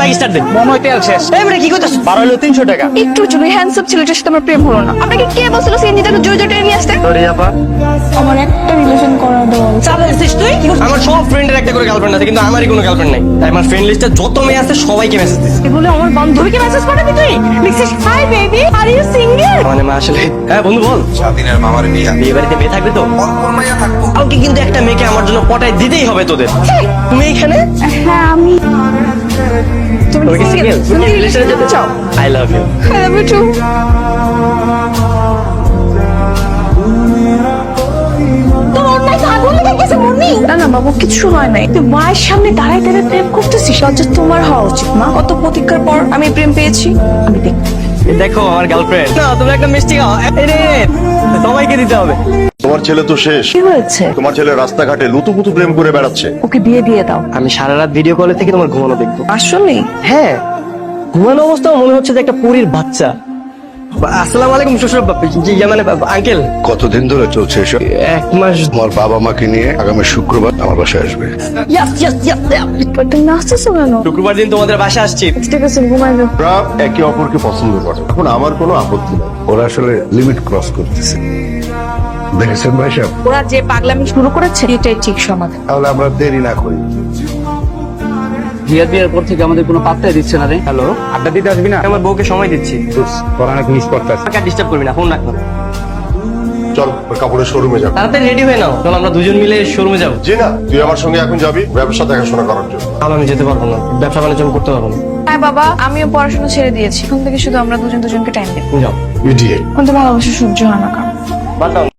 Bike start দে। মনে হয় তেল শেষ। এই বেটা কি কইতাছ? 12 হলো 300 টাকা। একটু ছোট হ্যান্ডসাম ছেলেটার সাথে আমার প্রেম হলো না। আপনাকে কে বলছিল সিএনজিটাকে জোরে জোরে নিয়ে আসতে? সরি আপা। আমার একটা রিলেশন করা দাও। চালাইছিস তুই? আমার সব ফ্রেন্ডের একটা করে গার্লফ্রেন্ড আছে, কিন্তু আমারই কোনো গার্লফ্রেন্ড নাই। তাই আমার ফ্রেন্ড লিস্টে যত মেয়ে আছে সবাইকে মেসেজ দিছি। এগুলো আমার বান্ধবীকে মেসেজ পাঠাবি তুই? লিখছিস hi baby are you single? মানে মা আসলে হ্যাঁ বন্ধু বল। স্বাধীনের মামার বিয়া। বিয়ে বাড়িতে মেয়ে থাকবে তো? কোন মাইয়া থাকবো? কাউকে কিন্তু একটা মেয়েকে আমার জন্য পটায় দিতেই হবে তোদের। তুমি এখানে? হ্যাঁ আমি। তুমি তুমি কি কি single? তুমি কি রিলেশনে যেতে চাও? I love you. I love you too. তোমার অন্যায় তো আগুন লেগে গেছে মনি। না না বাবু কিছু হয় নাই। তুই মায়ের সামনে দাঁড়ায় দাঁড়ায় প্রেম করতেছিস। লজ্জা তোমার হওয়া উচিত মা। কত প্রতীক্ষার পর আমি প্রেম পেয়েছি। আমি দেখ এই দেখো আমার গার্লফ্রেন্ড। না তুমি একটা মিষ্টি খাও। এই রে সবাইকে দিতে হবে। তোমার ছেলে তো শেষ। কি হয়েছে? তোমার ছেলে রাস্তাঘাটে লুতুপুতু প্রেম করে বেড়াচ্ছে। ওকে বিয়ে দিয়ে দাও। আমি সারা রাত ভিডিও কলে থেকে তোমার ঘুমানো দেখবো। আসলে হ্যাঁ, ঘুমানো অবস্থাও মনে হচ্ছে যে একটা পরীর বাচ্চা। আসসালামু আলাইকুম শ্বশুর মানে আঙ্কেল। কতদিন ধরে চলছে এসব? 1 মাস। তোমার বাবা মাকে নিয়ে আগামী শুক্রবার আমার বাসায় আসবে। তুমি নাচতেছো কেন? শুক্রবার দিন তোমাদের বাসা আসছি। ঠিক আছে ঘুমাই যাও। ওরা একে অপরকে পছন্দ করে, এখন আমার কোনো আপত্তি নেই। ওরা আসলে লিমিট ক্রস করতেছে, দেখেছেন ভাই সাহেব? ওরা যে পাগলামি শুরু করেছে এটাই ঠিক সমাধান। তাহলে আমরা দেরি না করি। বিয়ের বিয়ের পর থেকে আমাদের কোনো পাত্তাই দিচ্ছে না রে। হ্যালো, আড্ডা দিতে আসবি না? আমার বউকে সময় দিচ্ছি। তোর অনেক মিস করতেছে। আমাকে ডিস্টার্ব করবি না, ফোন রাখ না। চল ওর কাপড়ের শোরুমে যাবো। তাড়াতাড়ি রেডি হয়ে নাও, চল আমরা দুজন মিলে শোরুমে যাবো। জি না, তুই আমার সঙ্গে এখন যাবি ব্যবসা দেখাশোনা করার জন্য। তাহলে আমি যেতে পারবো না, ব্যবসা বাণিজ্য আমি করতে পারবো না। হ্যাঁ বাবা আমিও পড়াশোনা ছেড়ে দিয়েছি। এখন থেকে শুধু আমরা দুজন দুজনকে টাইম দেব। তুমি যাও। ইডিয়েট। কিন্তু ভালোবাসা সহ্য হয় না কারণ বাদ দাও।